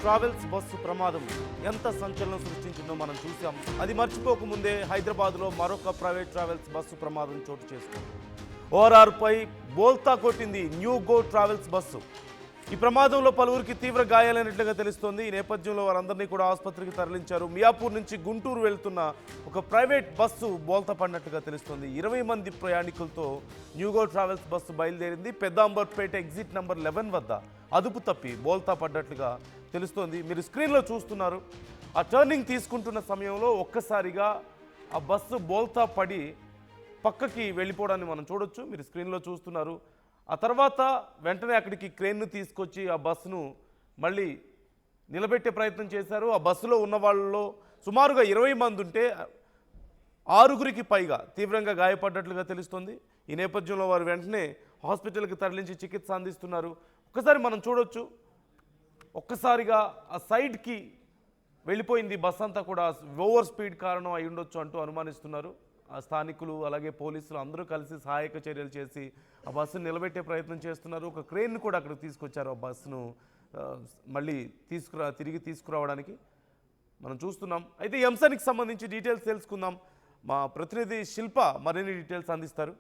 Travels bus ప్రమాదం ఎంత సంచలనం సృష్టించిందో మనం చూసాం. అది మర్చిపోకముందే హైదరాబాద్లో మరొక ప్రైవేట్ ట్రావెల్స్ బస్సు ప్రమాదం చోటు చేసుకుంది. ఓఆర్ఆర్పై బోల్తా కొట్టింది న్యూ గో ట్రావెల్స్ బస్సు. ఈ ప్రమాదంలో పలువురికి తీవ్ర గాయాలైనట్లుగా తెలుస్తోంది. ఈ నేపథ్యంలో వారందరినీ కూడా ఆసుపత్రికి తరలించారు. మియాపూర్ నుంచి గుంటూరు వెళ్తున్న ఒక ప్రైవేట్ బస్సు బోల్తా పడినట్లుగా తెలుస్తోంది. 20 మంది ప్రయాణికులతో న్యూగో ట్రావెల్స్ బస్సు బయలుదేరింది. పెద్దాంబర్పేట ఎగ్జిట్ నెంబర్ 11 వద్ద అదుపు తప్పి బోల్తా పడ్డట్లుగా తెలుస్తోంది. మీరు స్క్రీన్లో చూస్తున్నారు. ఆ టర్నింగ్ తీసుకుంటున్న సమయంలో ఒక్కసారిగా ఆ బస్సు బోల్తా పడి పక్కకి వెళ్ళిపోవడాన్ని మనం చూడొచ్చు. మీరు స్క్రీన్లో చూస్తున్నారు. ఆ తర్వాత వెంటనే అక్కడికి క్రేన్ను తీసుకొచ్చి ఆ బస్సును మళ్ళీ నిలబెట్టే ప్రయత్నం చేశారు. ఆ బస్సులో ఉన్న వాళ్ళలో సుమారుగా 20 మంది ఉంటే 6గురికి పైగా తీవ్రంగా గాయపడ్డట్లుగా తెలుస్తుంది. ఈ నేపథ్యంలో వారు వెంటనే హాస్పిటల్కి తరలించి చికిత్స అందిస్తున్నారు. ఒక్కసారి మనం చూడొచ్చు. ఒక్కసారిగా ఆ సైడ్కి వెళ్ళిపోయింది బస్ అంతా కూడా. ఓవర్ స్పీడ్ కారణం అయి ఉండొచ్చు అంటూ అనుమానిస్తున్నారు. ఆ స్థానికులు అలాగే పోలీసులు అందరూ కలిసి సహాయక చర్యలు చేసి ఆ బస్సును నిలబెట్టే ప్రయత్నం చేస్తున్నారు. ఒక క్రేన్ను కూడా అక్కడికి తీసుకొచ్చారు ఆ బస్సును మళ్ళీ తిరిగి తీసుకురావడానికి మనం చూస్తున్నాం. అయితే ఈ అంశానికి సంబంధించి డీటెయిల్స్ తెలుసుకుందాం. మా ప్రతినిధి శిల్ప మరిన్ని డీటెయిల్స్ అందిస్తారు.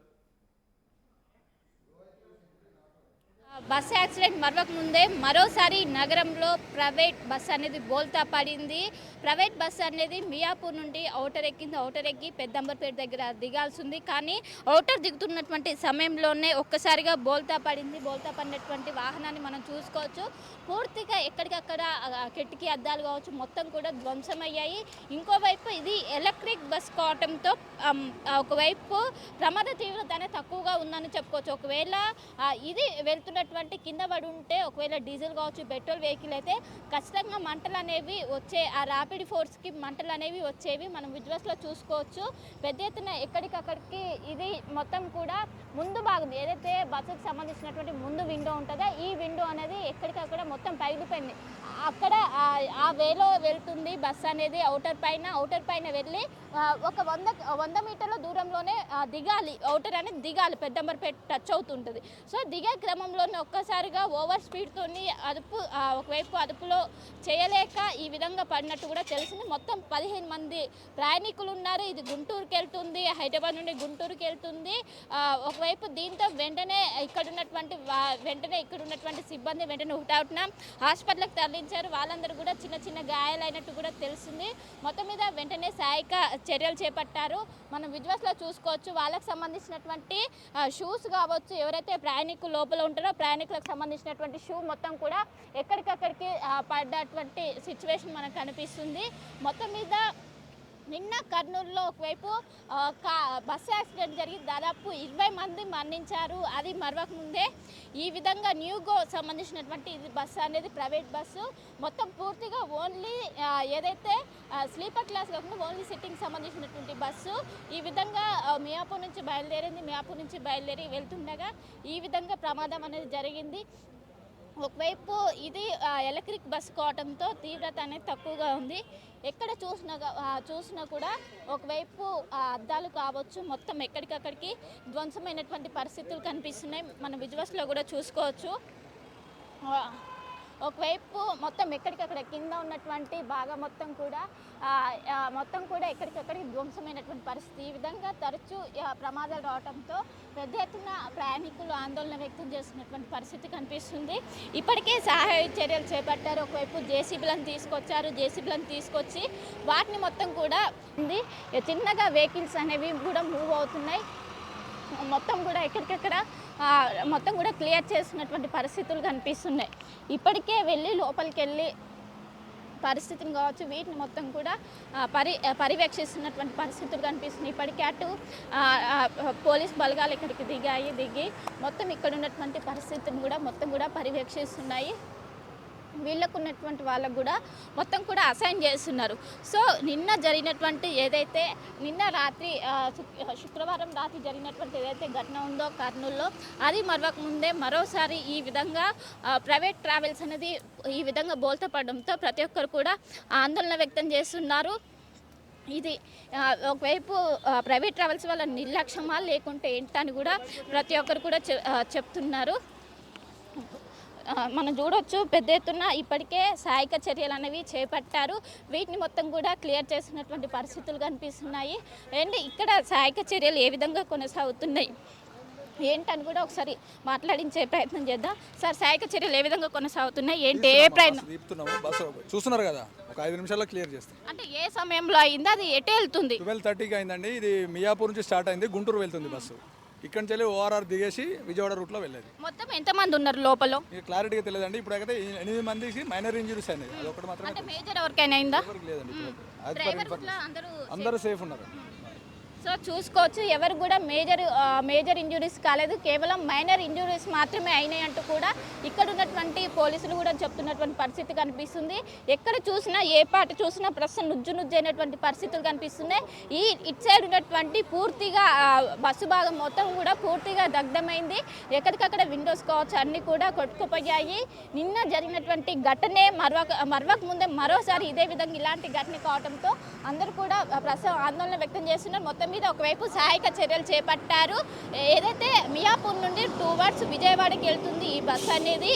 బస్ యాక్సిడెంట్ మరొక ముందే మరోసారి నగరంలో ప్రైవేట్ బస్ అనేది బోల్తా పడింది. ప్రైవేట్ బస్ అనేది మియాపూర్ నుండి ఔటర్ ఎక్కింది. ఔటర్ ఎక్కి పెద్దంబర్పేట దగ్గర దిగాల్సి ఉంది. కానీ ఔటర్ దిగుతున్నటువంటి సమయంలోనే ఒక్కసారిగా బోల్తా పడింది. బోల్తా పడినటువంటి వాహనాన్ని మనం చూసుకోవచ్చు. పూర్తిగా ఎక్కడికక్కడ కిటికీ అద్దాలు కావచ్చు మొత్తం కూడా ధ్వంసమయ్యాయి. ఇంకోవైపు ఇది ఎలక్ట్రిక్ బస్ కావడంతో ఒకవైపు ప్రమాద తీవ్రత అనేది తక్కువగా ఉందని చెప్పుకోవచ్చు. ఒకవేళ ఇది వెళ్తున్నటువంటి కింద పడి ఉంటే ఒకవేళ డీజిల్ కావచ్చు పెట్రోల్ వెహికల్ అయితే ఖచ్చితంగా మంటలు అనేవి వచ్చే ఆ ర్యాపిడ్ ఫోర్స్కి మంటలు అనేవి వచ్చేవి మనం విజువల్స్లో చూసుకోవచ్చు. పెద్ద ఎత్తున ఎక్కడికక్కడికి ఇది మొత్తం కూడా ముందు భాగం ఏదైతే బస్సుకు సంబంధించినటువంటి ముందు విండో ఉంటుందో ఈ విండో అనేది ఎక్కడికక్కడ మొత్తం పగిలిపోయింది. అక్కడ ఆ వేలో వెళ్తుంది బస్ అనేది ఔటర్ పైన వెళ్ళి ఒక 100 మీటర్ల దూరంలోనే దిగాలి. ఔటర్ అనేది దిగాలి. పెద్దంబర్పేట టచ్ అవుతుంటుంది. సో దిగే క్రమంలోనే ఒక్కసారిగా ఓవర్ స్పీడ్తో ఒకవైపు అదుపులో చేయలేక ఈ విధంగా పడినట్టు కూడా తెలిసింది. మొత్తం 15 మంది ప్రయాణికులు ఉన్నారు. ఇది గుంటూరుకి వెళ్తుంది. హైదరాబాద్ నుండి గుంటూరుకి వెళ్తుంది. ఒకవైపు దీంతో వెంటనే ఇక్కడ ఉన్నటువంటి సిబ్బంది వెంటనే హుటాహుటిన హాస్పిటల్కి తరలించారు. వాళ్ళందరూ కూడా చిన్న గాయాలైనట్టు కూడా తెలిసింది. మొత్తం మీద వెంటనే సహాయక చర్యలు చేపట్టారు. మనం విజువల్స్లో చూసుకోవచ్చు. వాళ్ళకి సంబంధించినటువంటి షూస్ కావచ్చు ఎవరైతే ప్రయాణికులు లోపల ఉంటారో ప్రయాణికులకు సంబంధించినటువంటి షూ మొత్తం కూడా ఎక్కడికక్కడికి పడ్డటువంటి సిచ్యువేషన్ మనకు కనిపిస్తుంది. మొత్తం మీద నిన్న కర్నూలులో ఒకవైపు బస్సు యాక్సిడెంట్ జరిగి దాదాపు 20 మంది మరణించారు. అది మరొక ముందే ఈ విధంగా న్యూగో సంబంధించినటువంటి ఇది బస్సు అనేది ప్రైవేట్ బస్సు మొత్తం పూర్తిగా ఓన్లీ ఏదైతే స్లీపర్ క్లాస్ కాకుండా ఓన్లీ సిట్టింగ్ సంబంధించినటువంటి బస్సు ఈ విధంగా మియాపూర్ నుంచి బయలుదేరి వెళ్తుండగా ఈ విధంగా ప్రమాదం అనేది జరిగింది. ఒకవైపు ఇది ఎలక్ట్రిక్ బస్ కావడంతో తీవ్రత అనేది తక్కువగా ఉంది. ఎక్కడ చూసినా కూడా ఒకవైపు అద్దాలు కావచ్చు మొత్తం ఎక్కడికక్కడికి ధ్వంసమైనటువంటి పరిస్థితులు కనిపిస్తున్నాయి. మన విజువల్స్లో కూడా చూసుకోవచ్చు. ఒకవైపు మొత్తం ఎక్కడికక్కడ కింద ఉన్నటువంటి భాగం మొత్తం కూడా ఎక్కడికక్కడికి ధ్వంసమైనటువంటి పరిస్థితి. ఈ విధంగా తరచూ ప్రమాదాలు రావడంతో పెద్ద ఎత్తున ప్రయాణికులు ఆందోళన వ్యక్తం చేస్తున్నటువంటి పరిస్థితి కనిపిస్తుంది. ఇప్పటికే సహాయ చర్యలు చేపట్టారు. ఒకవైపు జేసీబీలను తీసుకొచ్చి వాటిని మొత్తం కూడా చిన్నగా వెహికల్స్ అనేవి కూడా మూవ్ అవుతున్నాయి. మొత్తం కూడా ఎక్కడికక్కడ మొత్తం కూడా క్లియర్ చేస్తున్నటువంటి పరిస్థితులు కనిపిస్తున్నాయి. ఇప్పటికే వెళ్ళి లోపలికి వెళ్ళి పరిస్థితిని కావచ్చు వీటిని మొత్తం కూడా పర్యవేక్షిస్తున్నటువంటి పరిస్థితులు కనిపిస్తున్నాయి. ఇప్పటికే అటు పోలీస్ బలగాలు ఇక్కడికి దిగి మొత్తం ఇక్కడ ఉన్నటువంటి పరిస్థితిని కూడా మొత్తం కూడా పర్యవేక్షిస్తున్నాయి. వీళ్ళకు ఉన్నటువంటి వాళ్ళకు కూడా మొత్తం కూడా అసైన్ చేస్తున్నారు. సో నిన్న జరిగినటువంటి ఏదైతే శుక్రవారం రాత్రి జరిగినటువంటి ఏదైతే ఘటన ఉందో కర్నూలులో అది మరొక ముందే మరోసారి ఈ విధంగా ప్రైవేట్ ట్రావెల్స్ అనేది ఈ విధంగా బోల్తా పడడంతో ప్రతి ఒక్కరు కూడా ఆందోళన వ్యక్తం చేస్తున్నారు. ఇది ఒకవైపు ప్రైవేట్ ట్రావెల్స్ వల్ల నిర్లక్ష్యమా లేకుంటే ఏంటని కూడా ప్రతి ఒక్కరు కూడా చెప్తున్నారు. మనం చూడొచ్చు పెద్ద ఎత్తున ఇప్పటికే సహాయక చర్యలు అనేవి చేపట్టారు. వీటిని మొత్తం కూడా క్లియర్ చేసినటువంటి పరిస్థితులు కనిపిస్తున్నాయి. అండ్ ఇక్కడ సహాయక చర్యలు ఏ విధంగా కొనసాగుతున్నాయి ఏంటని కూడా ఒకసారి మాట్లాడించే ప్రయత్నం చేద్దాం. సార్, సహాయక చర్యలు ఏ విధంగా కొనసాగుతున్నాయి, ఏంటి ఏ ప్రయత్నం చూస్తున్నారు కదా, ఒక 5 నిమిషాల్లో క్లియర్ చేస్తాం. అంటే ఏ సమయంలో అయింది, అది ఎటు వెళ్తుంది? 12:30కి అయిందండి. ఇది మియాపూర్ నుంచి స్టార్ట్ అయింది, గుంటూరు వెళ్తుంది బస్సు. ఇక్కడి నుంచి వెళ్ళి ఓఆర్ఆర్ దిగేసి విజయవాడ రూట్లో వెళ్ళేది. మొత్తం ఎంతమంది ఉన్నారు లోపల? ఇది క్లారిటీగా తెలియదండి. ఇప్పుడైతే 8 మందికి మైనర్ ఇంజరీస్ అయినాయి. అది ఒకటి మాత్రమే. అంటే మేజర్ ఎవరికైనా అయిందా? ఎవరికి లేదండి. డ్రైవర్ కూడా అందరూ సేఫ్ ఉన్నారు. సో చూసుకోవచ్చు, ఎవరు కూడా మేజర్ ఇంజురీస్ కాలేదు, కేవలం మైనర్ ఇంజురీస్ మాత్రమే అయినాయి అంటూ కూడా ఇక్కడ ఉన్నటువంటి పోలీసులు కూడా చెప్తున్నటువంటి పరిస్థితి కనిపిస్తుంది. ఎక్కడ చూసినా ఏ పాట చూసినా ప్రస్తుతం నుజ్జు అయినటువంటి పరిస్థితులు కనిపిస్తున్నాయి. ఇటు సైడ్ ఉన్నటువంటి పూర్తిగా బస్సు భాగం మొత్తం కూడా పూర్తిగా దగ్ధమైంది. ఎక్కడికక్కడ విండోస్ కావచ్చు అన్నీ కూడా కొట్టుకుపోయాయి. నిన్న జరిగినటువంటి ఘటనే మరవక ముందే మరోసారి ఇదే విధంగా ఇలాంటి ఘటన కావడంతో అందరూ కూడా ప్రస్తుతం ఆందోళన వ్యక్తం చేస్తున్నారు. మొత్తం మీద ఒకవైపు సహాయక చర్యలు చేపట్టారు. ఏదైతే మియాపూర్ నుండి టువర్డ్స్ విజయవాడకి వెళ్తుంది ఈ బస్సు అనేది,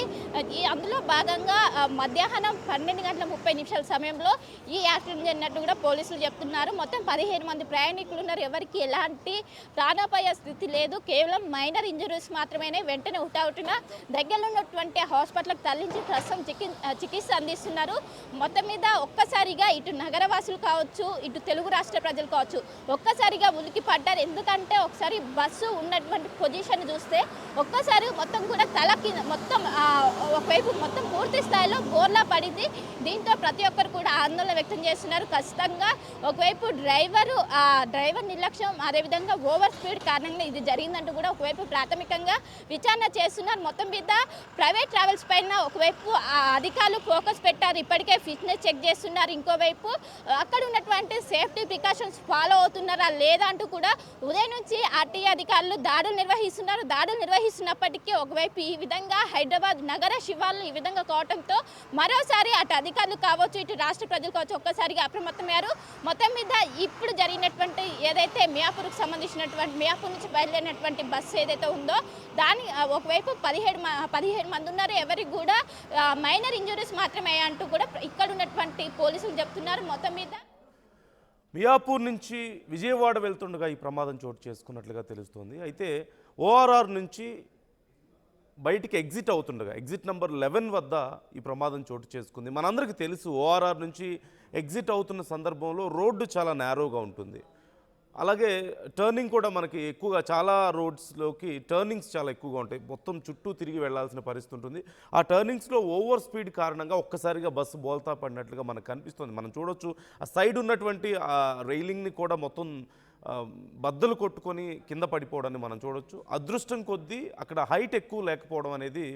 అందులో భాగంగా మధ్యాహ్నం 12:30 సమయంలో ఈ యాక్సిడెంట్ జరిగినట్టు కూడా పోలీసులు చెప్తున్నారు. మొత్తం 15 మంది ప్రయాణికులు ఉన్నారు. ఎవరికి ఎలాంటి ప్రాణాపాయ స్థితి లేదు, కేవలం మైనర్ ఇంజరీస్ మాత్రమే. వెంటనే హుటాహుటిన దగ్గరలో ఉన్నటువంటి హాస్పిటల్కి తరలించి ప్రస్తుతం చికిత్స అందిస్తున్నారు. మొత్తం మీద ఒక్కసారిగా ఇటు నగరవాసులు కావచ్చు, ఇటు తెలుగు రాష్ట్ర ప్రజలు కావచ్చు ఒక్కసారిగా ఉలికి పడ్డారు. ఎందుకంటే ఒకసారి బస్సు ఉన్నటువంటి పొజిషన్ చూస్తే ఒక్కసారి మొత్తం కూడా తలకి మొత్తం ఒకవైపు మొత్తం పూర్తి స్థాయిలో బోర్లా పడింది. దీంతో ప్రతి ఒక్కరు కూడా ఆందోళన వ్యక్తం చేస్తున్నారు. ఖచ్చితంగా ఒకవైపు డ్రైవర్ నిర్లక్ష్యం, అదేవిధంగా ఓవర్ స్పీడ్ కారణంగా ఇది జరిగిందంటూ కూడా ఒకవైపు ప్రాథమికంగా విచారణ చేస్తున్నారు. మొత్తం మీద ప్రైవేట్ ట్రావెల్స్ పైన ఒకవైపు అధికారులు ఫోకస్ పెట్టారు. ఇప్పటికే ఫిట్నెస్ చెక్ చేస్తున్నారు. ఇంకోవైపు అక్కడ ఉన్నటువంటి సేఫ్టీ ప్రికాషన్స్ ఫాలో అవుతున్నారా లేదా అంటూ కూడా ఉదయం నుంచి ఆర్టీఏ అధికారులు దాడులు నిర్వహిస్తున్నారు. దాడులు నిర్వహిస్తున్నప్పటికీ ఒకవైపు ఈ విధంగా హైదరాబాద్ నగర శివార్లు ఈ విధంగా కావడంతో మరోసారి అటు అధికారులు కావచ్చు, ఇటు రాష్ట్ర ప్రజలు కావచ్చు ఒక్కసారిగా అప్రమత్తమయ్యారు. మొత్తం మీద ఇప్పుడు జరిగినటువంటి ఏదైతే మియాపూర్కి సంబంధించినటువంటి మియాపూర్ నుంచి బయలుదేరినటువంటి బస్సు ఏదైతే ఉందో దాని ఒకవైపు 17 మంది ఉన్నారు. ఎవరికి కూడా మైనర్ ఇంజరీస్ మాత్రమే అంటూ కూడా ఇక్కడ ఉన్నటువంటి పోలీసులు చెప్తున్నారు. మొత్తం మీద మియాపూర్ నుంచి విజయవాడ వెళ్తుండగా ఈ ప్రమాదం చోటు చేసుకున్నట్లుగా తెలుస్తోంది. అయితే ఓఆర్ఆర్ నుంచి బయటికి ఎగ్జిట్ అవుతుండగా ఎగ్జిట్ నెంబర్ 11 వద్ద ఈ ప్రమాదం చోటు చేసుకుంది. మనందరికీ తెలుసు, ఓఆర్ఆర్ నుంచి ఎగ్జిట్ అవుతున్న సందర్భంలో రోడ్డు చాలా నేరోగా ఉంటుంది. అలాగే టర్నింగ్ కూడా మనకి ఎక్కువగా చాలా రోడ్స్లోకి టర్నింగ్స్ చాలా ఎక్కువగా ఉంటాయి. మొత్తం చుట్టూ తిరిగి వెళ్లాల్సిన పరిస్థితి ఉంటుంది. ఆ టర్నింగ్స్లో ఓవర్ స్పీడ్ కారణంగా ఒక్కసారిగా బస్సు బోల్తా పడినట్లుగా మనకు కనిపిస్తుంది. మనం చూడొచ్చు, ఆ సైడ్ ఉన్నటువంటి ఆ రైలింగ్ని కూడా మొత్తం బద్దలు కొట్టుకొని కింద పడిపోవడాన్ని మనం చూడొచ్చు. అదృష్టం కొద్దీ అక్కడ హైట్ ఎక్కువ లేకపోవడం అనేది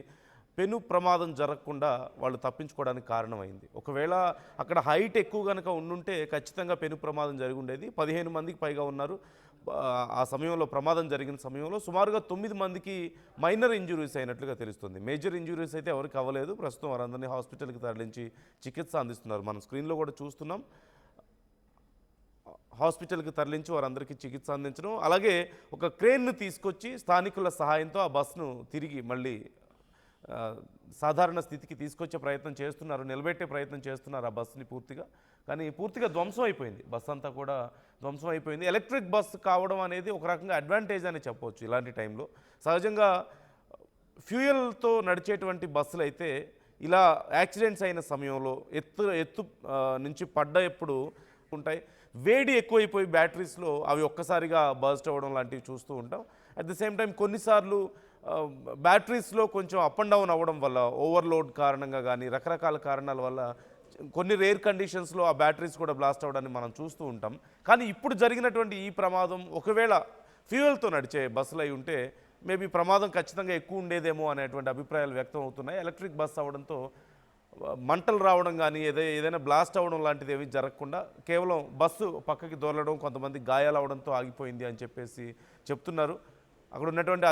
పెను ప్రమాదం జరగకుండా వాళ్ళు తప్పించుకోవడానికి కారణమైంది. ఒకవేళ అక్కడ హైట్ ఎక్కువ కనుక ఉండుంటే ఖచ్చితంగా పెను ప్రమాదం జరిగి ఉండేది. 15 మందికి పైగా ఉన్నారు. ఆ సమయంలో ప్రమాదం జరిగిన సమయంలో సుమారుగా 9 మందికి మైనర్ ఇంజురీస్ అయినట్లుగా తెలుస్తుంది. మేజర్ ఇంజురీస్ అయితే ఎవరికి అవ్వలేదు. ప్రస్తుతం వారందరినీ హాస్పిటల్కి తరలించి చికిత్స అందిస్తున్నారు. మనం స్క్రీన్లో కూడా చూస్తున్నాం. హాస్పిటల్కి తరలించి వారందరికీ చికిత్స అందించడం, అలాగే ఒక క్రేన్ను తీసుకొచ్చి స్థానికుల సహాయంతో ఆ బస్సును తిరిగి మళ్ళీ సాధారణ స్థితికి తీసుకొచ్చే ప్రయత్నం చేస్తున్నారు, నిలబెట్టే ప్రయత్నం చేస్తున్నారు ఆ బస్సుని పూర్తిగా. కానీ పూర్తిగా ధ్వంసం అయిపోయింది, బస్సు అంతా కూడా ధ్వంసం అయిపోయింది. ఎలక్ట్రిక్ బస్సు కావడం అనేది ఒక రకంగా అడ్వాంటేజ్ అని చెప్పవచ్చు ఇలాంటి టైంలో. సహజంగా ఫ్యూయల్తో నడిచేటువంటి బస్సులు అయితే ఇలా యాక్సిడెంట్స్ అయిన సమయంలో ఎత్తు నుంచి పడ్డప్పుడు ఉంటాయి, వేడి ఎక్కువైపోయి బ్యాటరీస్లో అవి ఒక్కసారిగా బర్స్ట్ అవ్వడం లాంటివి చూస్తూ ఉంటాం. అట్ ది సేమ్ టైం కొన్నిసార్లు బ్యాటరీస్లో కొంచెం అప్ అండ్ డౌన్ అవ్వడం వల్ల, ఓవర్లోడ్ కారణంగా కానీ రకరకాల కారణాల వల్ల కొన్ని రేర్ కండిషన్స్లో ఆ బ్యాటరీస్ కూడా బ్లాస్ట్ అవ్వడాన్ని మనం చూస్తూ ఉంటాం. కానీ ఇప్పుడు జరిగినటువంటి ఈ ప్రమాదం ఒకవేళ ఫ్యూయల్తో నడిచే బస్సులు అయి ఉంటే మేబీ ప్రమాదం ఖచ్చితంగా ఎక్కువ ఉండేదేమో అనేటువంటి అభిప్రాయాలు వ్యక్తం అవుతున్నాయి. ఎలక్ట్రిక్ బస్ అవ్వడంతో మంటలు రావడం కానీ ఏదైనా బ్లాస్ట్ అవ్వడం లాంటిది ఏమీ జరగకుండా కేవలం బస్సు పక్కకి దొరలడం, కొంతమంది గాయాలు అవడంతో ఆగిపోయింది అని చెప్పేసి చెప్తున్నారు. అక్కడ ఉన్నటువంటి